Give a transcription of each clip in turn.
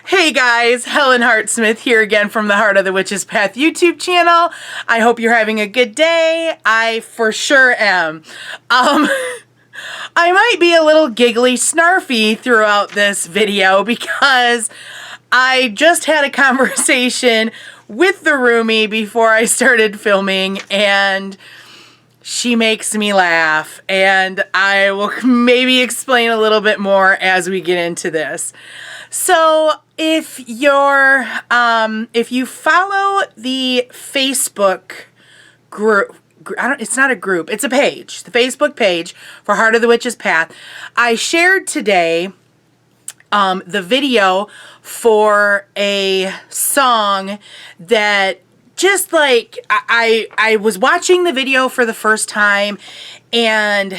Hey guys, Helen Hartsmith here again from the Heart of the Witch's Path YouTube channel. I hope you're having a good day. I for sure am. I might be a little giggly snarfy throughout this video because I just had a conversation with the roomie before I started filming, and she makes me laugh, and I will maybe explain a little bit more as we get into this. So if you're, if you follow the Facebook group, it's not a group, it's a page, the Facebook page for Heart of the Witch's Path, I shared today the video for a song that just like, I was watching the video for the first time, and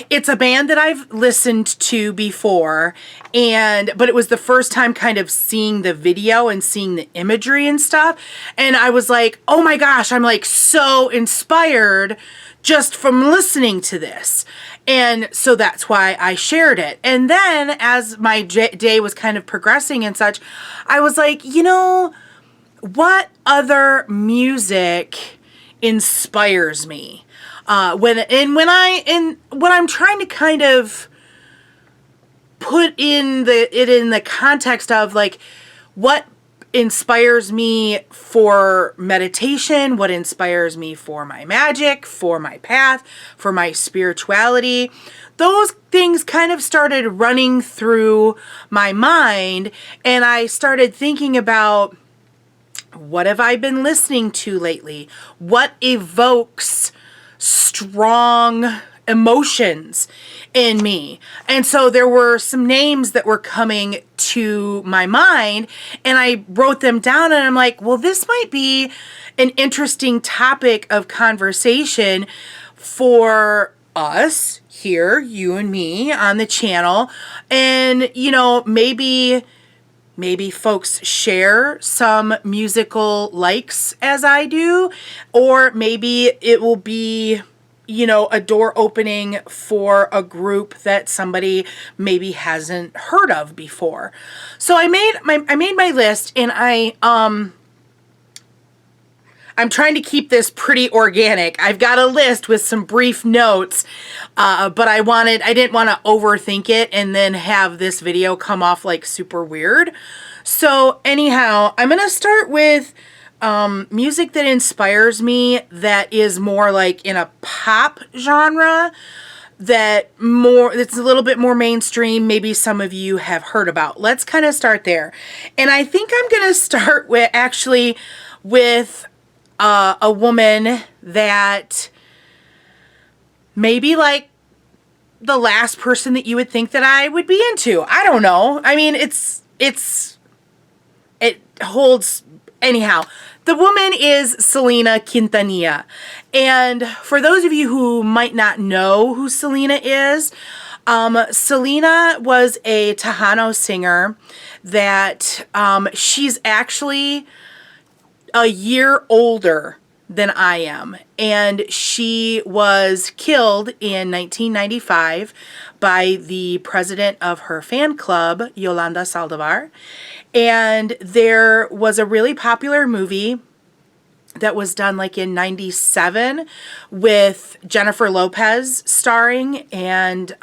it's a band that I've listened to before, but it was the first time kind of seeing the video and seeing the imagery and stuff. And I was like, oh my gosh, I'm like so inspired just from listening to this. And so that's why I shared it. And then as my day was kind of progressing and such, I was like, you know, what other music inspires me? When I'm trying to kind of put in the context of like what inspires me for meditation, what inspires me for my magic, for my path, for my spirituality, those things kind of started running through my mind, and I started thinking about, what have I been listening to lately? What evokes strong emotions in me? And so there were some names that were coming to my mind, and I wrote them down, and I'm like, well, this might be an interesting topic of conversation for us here, you and me on the channel. And, you know, maybe folks share some musical likes as I do, or maybe it will be, you know, a door opening for a group that somebody maybe hasn't heard of before. So I made my list, and I'm trying to keep this pretty organic. I've got a list with some brief notes, but I didn't want to overthink it and then have this video come off like super weird. So anyhow, I'm going to start with music that inspires me that is more like in a pop genre, that's a little bit more mainstream, maybe some of you have heard about. Let's kind of start there. And I think I'm going to start with a woman that maybe like the last person that you would think that I would be into. I don't know. I mean, it holds, anyhow. The woman is Selena Quintanilla. And for those of you who might not know who Selena is, Selena was a Tejano singer that she's actually a year older than I am, and she was killed in 1995 by the president of her fan club, Yolanda Saldivar. And there was a really popular movie that was done like in 97 with Jennifer Lopez starring, and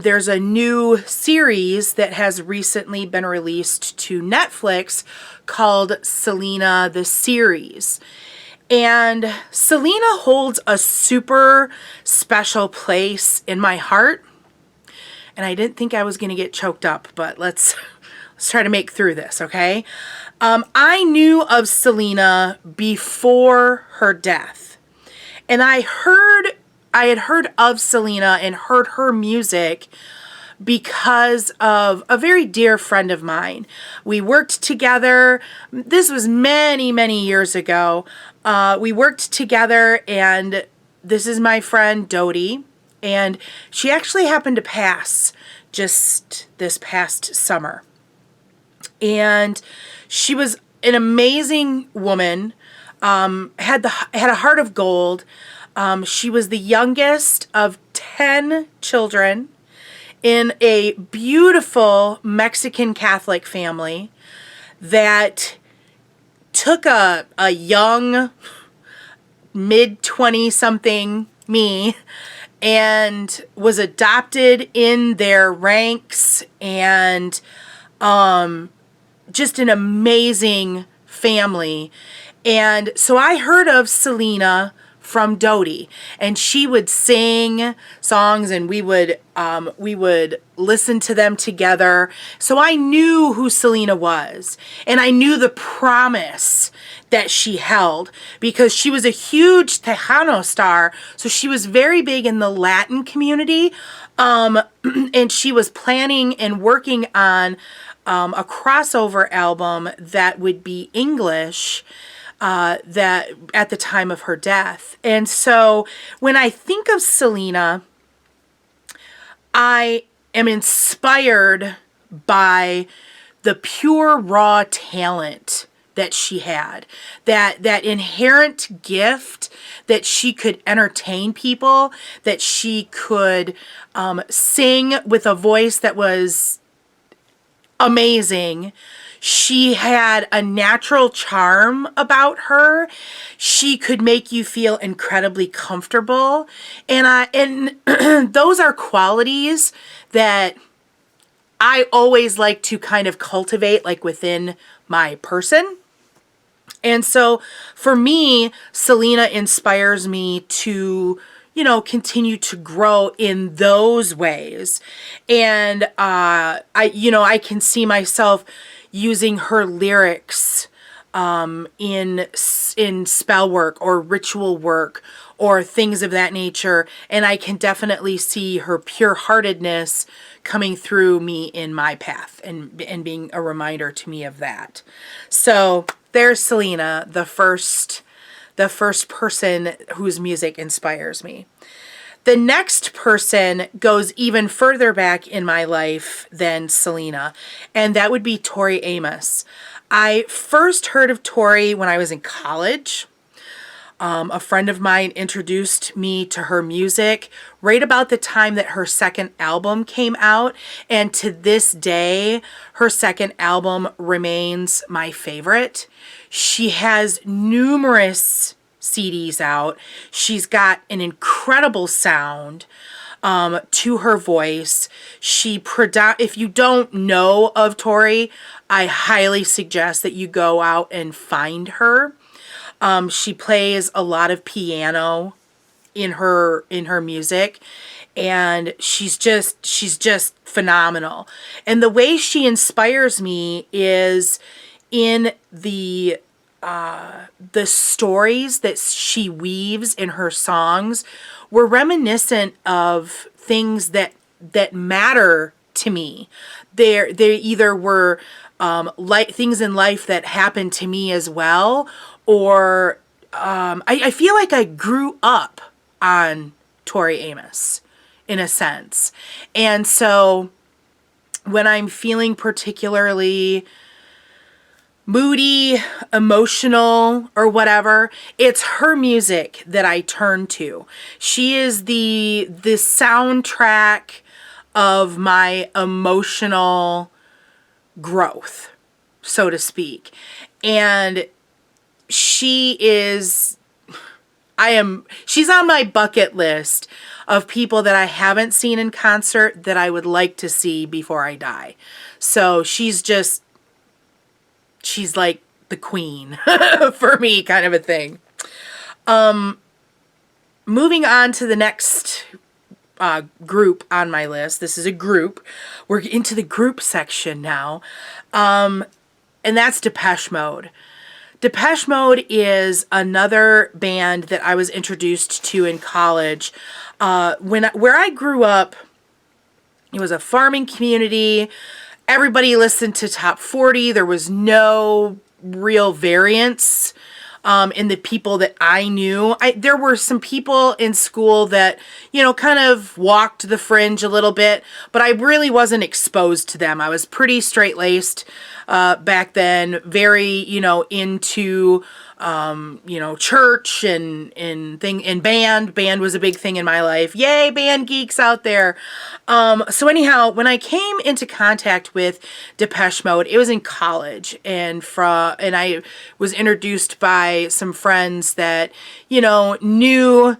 there's a new series that has recently been released to Netflix called Selena the Series. And Selena holds a super special place in my heart. And I didn't think I was going to get choked up, but let's try to make through this, okay? I knew of Selena before her death. And I had heard of Selena and heard her music because of a very dear friend of mine. We worked together. This was many, many years ago. We worked together, and this is my friend Dodie, and she actually happened to pass just this past summer. And she was an amazing woman, had a heart of gold. She was the youngest of 10 children, in a beautiful Mexican Catholic family that took a young, mid-20 something me and was adopted in their ranks, and just an amazing family. And so I heard of Selena from Dodie, and she would sing songs, and we would listen to them together. So I knew who Selena was, and I knew the promise that she held, because she was a huge Tejano star. So she was very big in the Latin community, and she was planning and working on a crossover album that would be English, that at the time of her death. And so when I think of Selena, I am inspired by the pure raw talent that she had, that inherent gift that she could entertain people, that she could sing with a voice that was amazing. She had a natural charm about her. She could make you feel incredibly comfortable. And those are qualities that I always like to kind of cultivate, like within my person. And so for me, Selena inspires me to, continue to grow in those ways. And I can see myself using her lyrics in spell work or ritual work or things of that nature. And I can definitely see her pure-heartedness coming through me in my path, and being a reminder to me of that. So there's Selena, the first person whose music inspires me. The next person goes even further back in my life than Selena, and that would be Tori Amos. I first heard of Tori when I was in college. A friend of mine introduced me to her music right about the time that her second album came out, and to this day, her second album remains my favorite. She has numerous CDs out. She's got an incredible sound to her voice. If you don't know of Tori, I highly suggest that you go out and find her. She plays a lot of piano in her music, and she's just phenomenal. And the way she inspires me is in the stories that she weaves in her songs were reminiscent of things that matter to me. They either were like things in life that happened to me as well, or I feel like I grew up on Tori Amos in a sense. And so when I'm feeling particularly moody, emotional, or whatever, it's her music that I turn to. She is the soundtrack of my emotional growth, so to speak. And she's on my bucket list of people that I haven't seen in concert that I would like to see before I die. So she's like the queen for me, kind of a thing. Moving on to the next group on my list. This is a group. We're into the group section now. And that's Depeche Mode. Depeche Mode is another band that I was introduced to in college. Where I grew up, it was a farming community. Everybody listened to top 40. There was no real variance in the people that I knew. There were some people in school that, kind of walked the fringe a little bit, but I really wasn't exposed to them. I was pretty straight-laced back then, very, into church and band. Band was a big thing in my life. Yay, band geeks out there. So anyhow, when I came into contact with Depeche Mode, it was in college, and I was introduced by some friends that, knew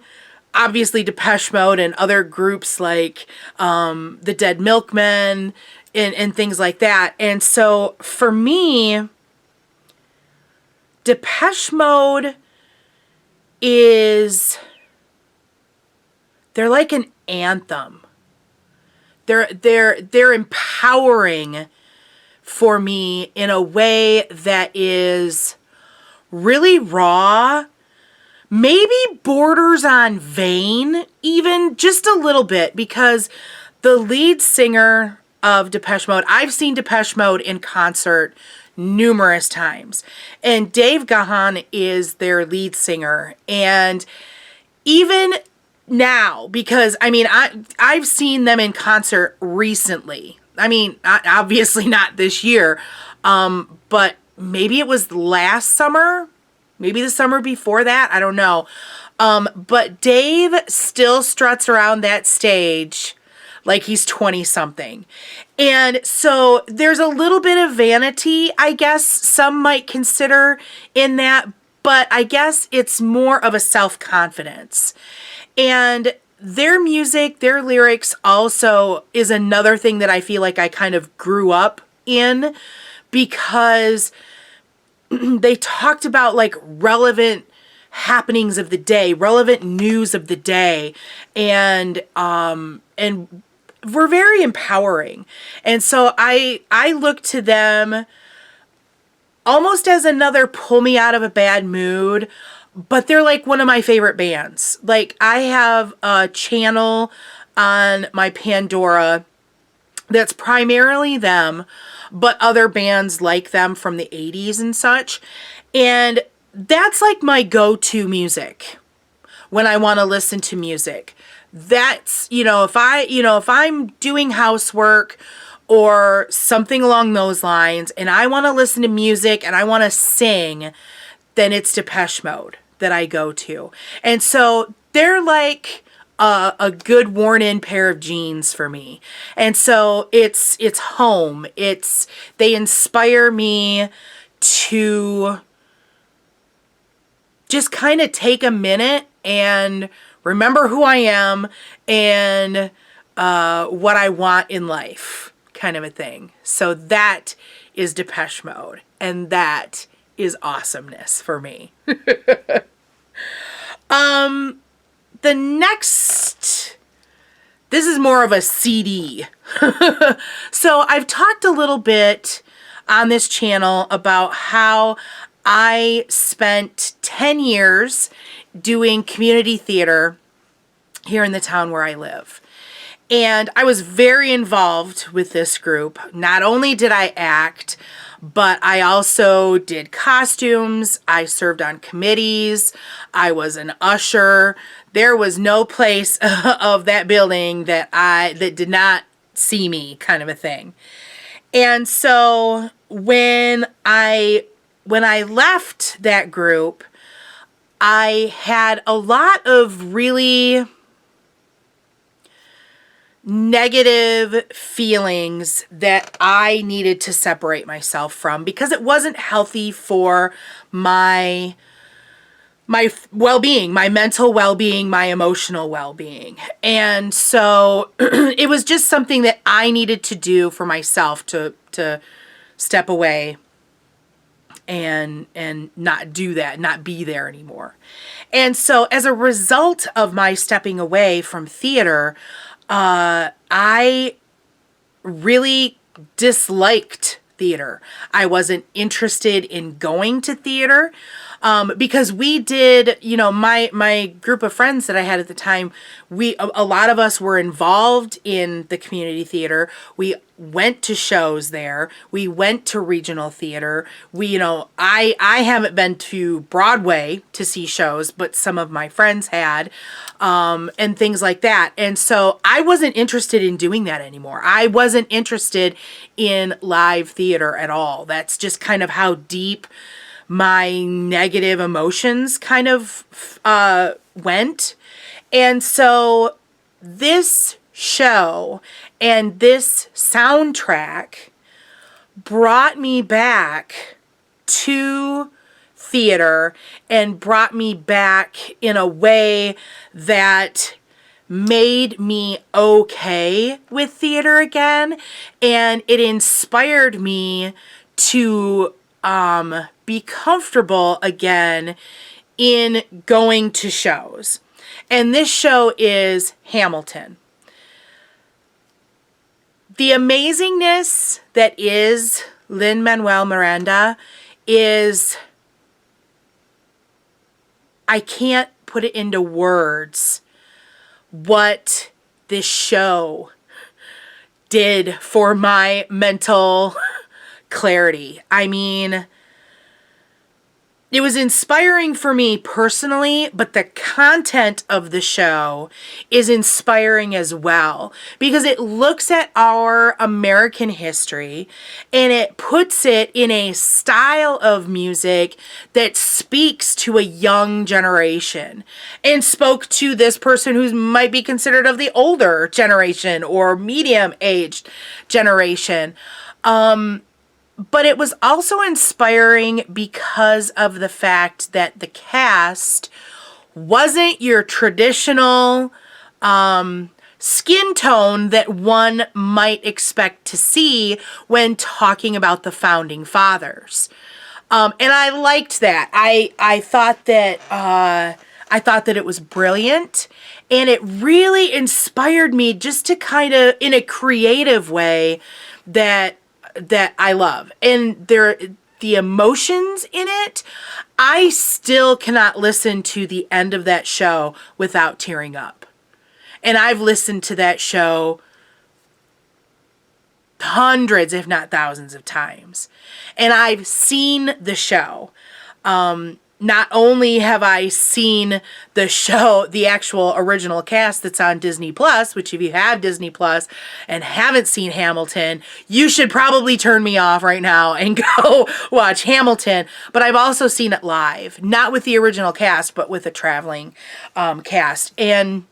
obviously Depeche Mode and other groups like the Dead Milkmen and things like that. And so for me, Depeche Mode they're like an anthem. They're empowering for me in a way that is really raw, maybe borders on vain, even just a little bit, because the lead singer of Depeche Mode, I've seen Depeche Mode in concert numerous times, and Dave Gahan is their lead singer. And even now, because I've seen them in concert recently. Obviously not this year, but maybe it was last summer, maybe the summer before that, I don't know. But Dave still struts around that stage like he's 20 something. And so there's a little bit of vanity, I guess some might consider, in that, but I guess it's more of a self-confidence. And their music, their lyrics also is another thing that I feel like I kind of grew up in, because they talked about like relevant happenings of the day, relevant news of the day, and were very empowering. And so I look to them almost as another pull me out of a bad mood, but they're like one of my favorite bands. Like, I have a channel on my Pandora that's primarily them, but other bands like them from the 80s and such. And that's like my go-to music when I want to listen to music. That's, if I'm doing housework or something along those lines and I want to listen to music and I want to sing, then it's Depeche Mode that I go to. And so they're like a good worn-in pair of jeans for me. And so it's home. They inspire me to just kind of take a minute and remember who I am and what I want in life, kind of a thing. So that is Depeche Mode, and that is awesomeness for me. The next, this is more of a CD. So I've talked a little bit on this channel about how I spent 10 years doing community theater here in the town where I live. And I was very involved with this group. Not only did I act, but I also did costumes. I served on committees. I was an usher. There was no place of that building that did not see me, kind of a thing. And so when I left that group, I had a lot of really negative feelings that I needed to separate myself from, because it wasn't healthy for my well-being, my mental well-being, my emotional well-being. And so it was just something that I needed to do for myself to step away and not do that, not be there anymore. And so as a result of my stepping away from theater, I really disliked theater. I wasn't interested in going to theater, because we did, my group of friends that I had at the time, a lot of us were involved in the community theater. We went to shows there. We went to regional theater. I haven't been to Broadway to see shows, but some of my friends had, and things like that. And so I wasn't interested in doing that anymore. I wasn't interested in live theater at all. That's just kind of how deep my negative emotions kind of went. And so this show and this soundtrack brought me back to theater and brought me back in a way that made me okay with theater again. And it inspired me to be comfortable again in going to shows. And this show is Hamilton. The amazingness that is Lin-Manuel Miranda is, I can't put it into words what this show did for my mental clarity. I mean, it was inspiring for me personally, but the content of the show is inspiring as well, because it looks at our American history and it puts it in a style of music that speaks to a young generation and spoke to this person who might be considered of the older generation or medium-aged generation. But it was also inspiring because of the fact that the cast wasn't your traditional skin tone that one might expect to see when talking about the founding fathers. And I liked that. I thought that it was brilliant, and it really inspired me just to kind of, in a creative way, that I love. And the emotions in it, I still cannot listen to the end of that show without tearing up. And I've listened to that show hundreds, if not thousands of times. And I've seen the show. Not only have I seen the show, the actual original cast that's on Disney Plus, which if you have Disney Plus and haven't seen Hamilton, you should probably turn me off right now and go watch Hamilton. But I've also seen it live, not with the original cast, but with a traveling cast. And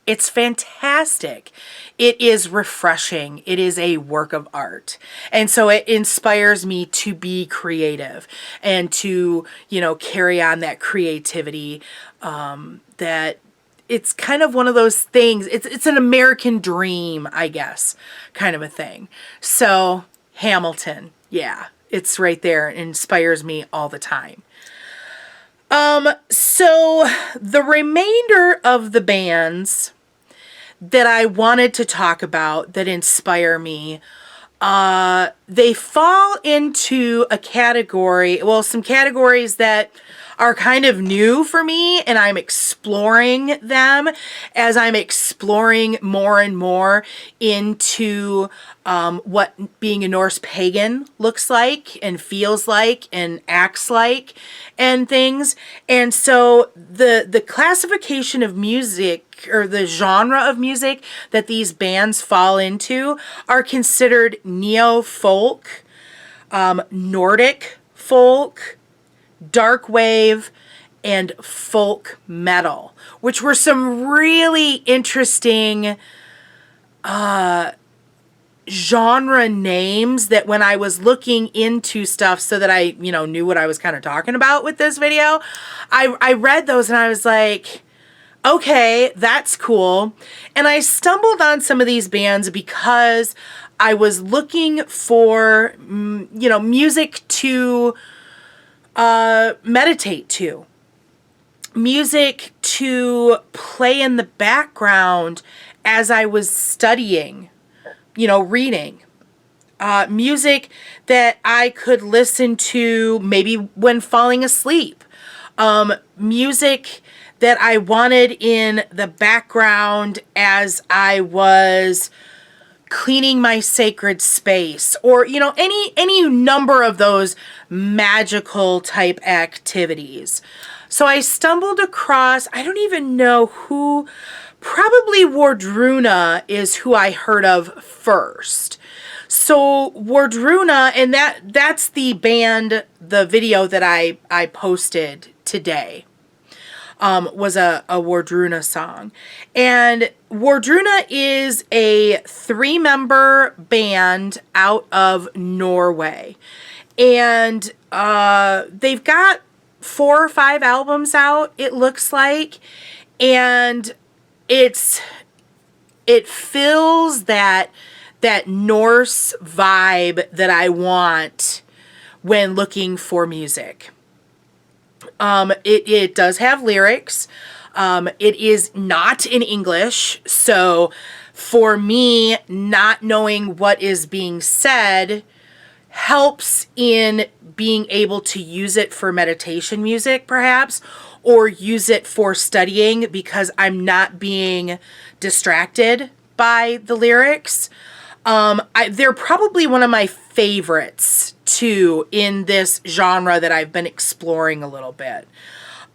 it's fantastic. It is refreshing. It is a work of art. And so it inspires me to be creative and to, carry on that creativity, that it's kind of one of those things. It's an American dream, I guess, kind of a thing. So Hamilton, yeah, it's right there. It inspires me all the time. So the remainder of the bands that I wanted to talk about that inspire me, they fall into a category, some categories that are kind of new for me, and I'm exploring them as I'm exploring more and more into what being a Norse pagan looks like and feels like and acts like and things. And so the classification of music, or the genre of music that these bands fall into, are considered neo-folk, Nordic folk, dark wave, and folk metal, which were some really interesting genre names that when I was looking into stuff so that I, knew what I was kind of talking about with this video, I read those and I was like, okay, that's cool. And I stumbled on some of these bands because I was looking for, music to meditate to. Music to play in the background as I was studying, reading. Music that I could listen to maybe when falling asleep. Music that I wanted in the background as I was cleaning my sacred space, or any number of those magical type activities. So I stumbled across, I don't even know who probably Wardruna is who I heard of first. So Wardruna, and that's the band, the video that I posted today, was a Wardruna song. And Wardruna is a 3-member band out of Norway. And they've got 4 or 5 albums out, it looks like. And it fills that Norse vibe that I want when looking for music. It does have lyrics. It is not in English, so for me, not knowing what is being said helps in being able to use it for meditation music, perhaps, or use it for studying because I'm not being distracted by the lyrics. They're probably one of my favorites, too, in this genre that I've been exploring a little bit.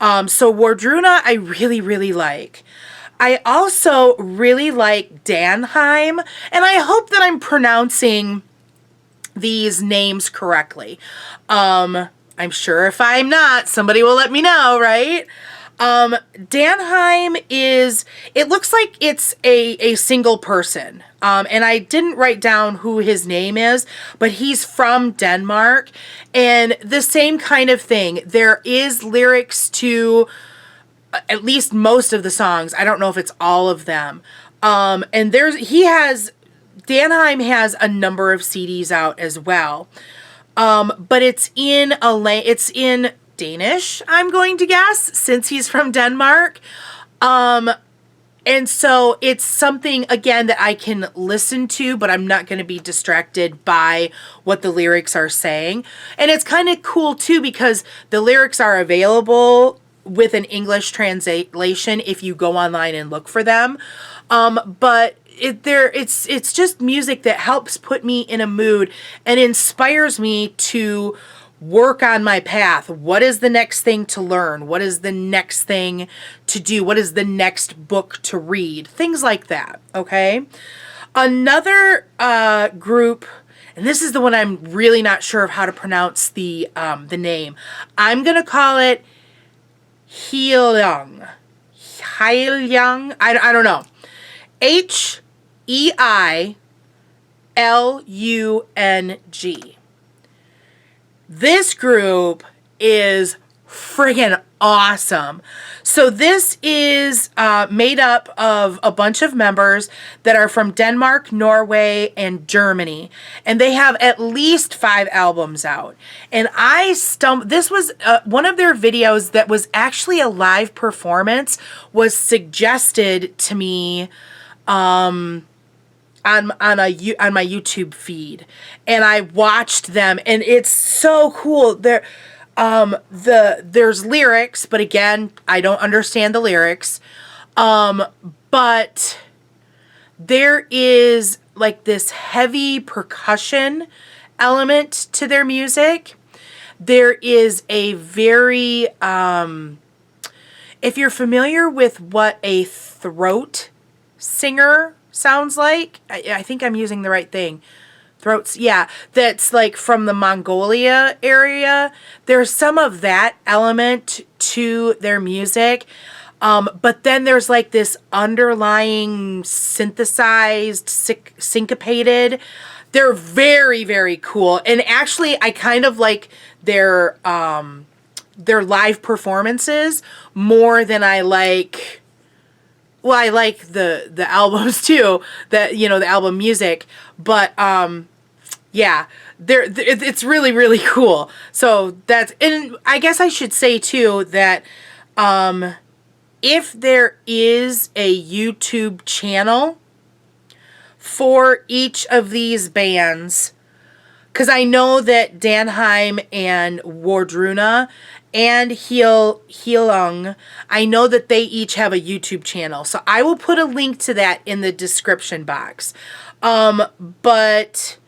So Wardruna, I really, really like. I also really like Danheim, and I hope that I'm pronouncing these names correctly. I'm sure if I'm not, somebody will let me know, right? Danheim it looks like it's a single person. And I didn't write down who his name is, but he's from Denmark. And the same kind of thing. There is lyrics to at least most of the songs. I don't know if it's all of them. And Danheim has a number of CDs out as well. But it's in Danish, I'm going to guess, since he's from Denmark. And so it's something, again, that I can listen to, but I'm not going to be distracted by what the lyrics are saying. And it's kind of cool, too, because the lyrics are available with an English translation if you go online and look for them. But it's just music that helps put me in a mood and inspires me to work on my path. What is the next thing to learn? What is the next thing to do? What is the next book to read? Things like that, okay? Another group, and this is the one I'm really not sure of how to pronounce the name. I'm going to call it Heilung. Heilung? I don't know. Heilung. This group is friggin' awesome. So this is made up of a bunch of members that are from Denmark, Norway, and Germany. And they have at least 5 albums out. And this was one of their videos that was actually a live performance, was suggested to me on my YouTube feed, and I watched them, and it's so cool. There's lyrics, but again, I don't understand the lyrics. But there is like this heavy percussion element to their music. There is a very if you're familiar with what a throat singer sounds like, I think I'm using the right thing. Throats, yeah, that's like from the Mongolia area. There's some of that element to their music. But then there's like this underlying synthesized, syncopated. They're very, very cool. And actually, I kind of like their live performances more than I like. Well, I like the albums too, the album music, but yeah, it's really, really cool. So and I guess I should say too that if there is a YouTube channel for each of these bands, because I know that Danheim and Wardruna and Heilung, I know that they each have a YouTube channel. So I will put a link to that in the description box. But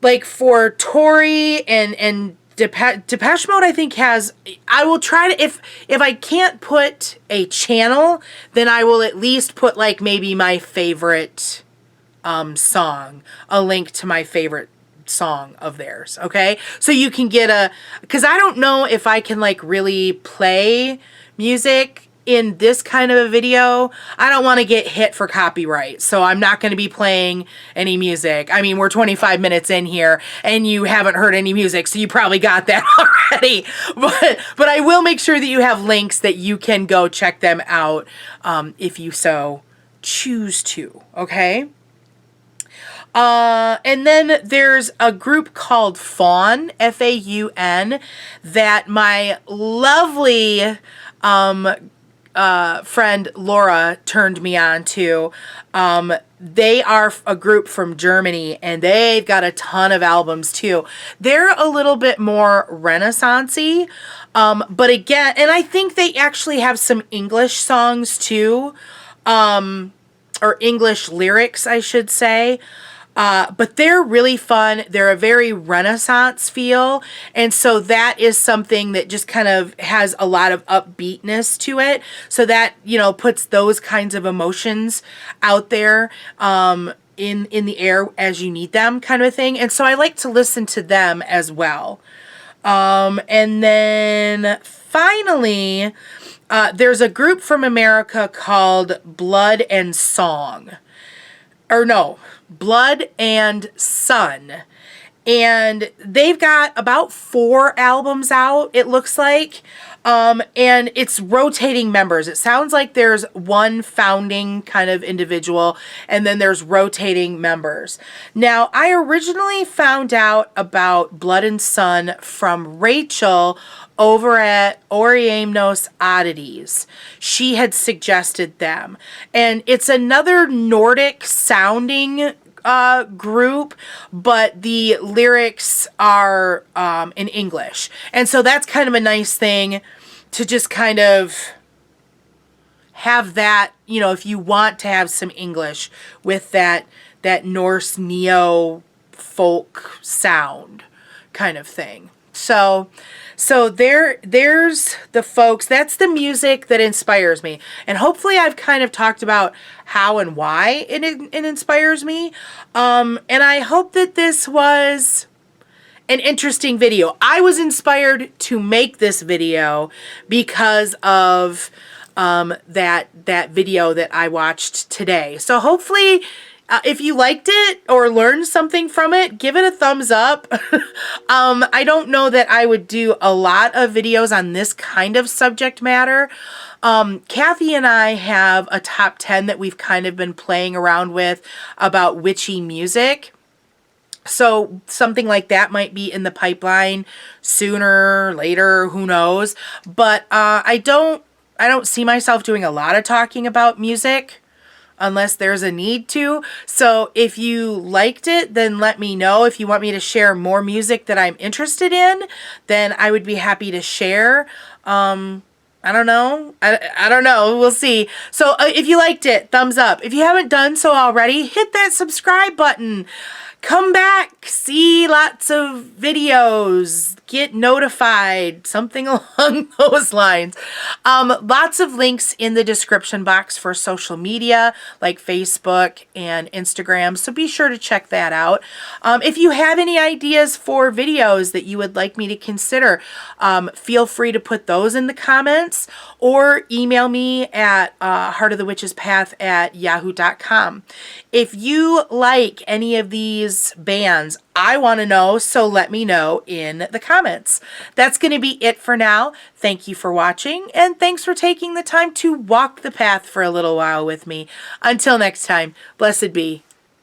like for Tori and Depeche Mode, I think, has, I will try to, if I can't put a channel, then I will at least put like maybe my favorite song, a link to my favorite song of theirs, okay? So you can get because I don't know if I can like really play music in this kind of a video. I don't want to get hit for copyright, so I'm not going to be playing any music. I mean, we're 25 minutes in here and you haven't heard any music, so you probably got that already. But I will make sure that you have links that you can go check them out if you so choose to, okay? And then there's a group called Faun, F-A-U-N, that my lovely friend Laura turned me on to. They are a group from Germany, and they've got a ton of albums too. They're a little bit more Renaissance-y, but again, and I think they actually have some English songs too, or English lyrics, I should say. But they're really fun. They're a very Renaissance feel. And so that is something that just kind of has a lot of upbeatness to it. So that, you know, puts those kinds of emotions out there in the air as you need them, kind of a thing. And so I like to listen to them as well. And then finally, there's a group from America called Blood and Song. Or no, Blood and Sun. And they've got about 4 albums out, it looks like. And it's rotating members. It sounds like there's one founding kind of individual, and then there's rotating members. Now, I originally found out about Blood and Sun from Rachel over at Tori Amos Oddities. She had suggested them. And it's another Nordic sounding group, but the lyrics are in English. And so that's kind of a nice thing to just kind of have that, you know, if you want to have some English with that Norse neo folk sound kind of thing. So there's the folks. That's the music that inspires me. And hopefully I've kind of talked about how and why it inspires me. And I hope that this was an interesting video. I was inspired to make this video because of that video that I watched today. So hopefully if you liked it or learned something from it, give it a thumbs up. I don't know that I would do a lot of videos on this kind of subject matter. Kathy and I have a top 10 that we've kind of been playing around with about witchy music. So something like that might be in the pipeline sooner, later, who knows. But I don't see myself doing a lot of talking about music unless there's a need to. So if you liked it, then let me know. If you want me to share more music that I'm interested in, then I would be happy to share. I don't know. I don't know. We'll see. So if you liked it, thumbs up. If you haven't done so already, hit that subscribe button. Come back, see lots of videos, get notified, something along those lines. Lots of links in the description box for social media like Facebook and Instagram, so be sure to check that out. If you have any ideas for videos that you would like me to consider, feel free to put those in the comments or email me at heartofthewitchespath@yahoo.com. If you like any of these bands, I want to know, so let me know in the comments. That's going to be it for now. Thank you for watching, and thanks for taking the time to walk the path for a little while with me. Until next time, blessed be.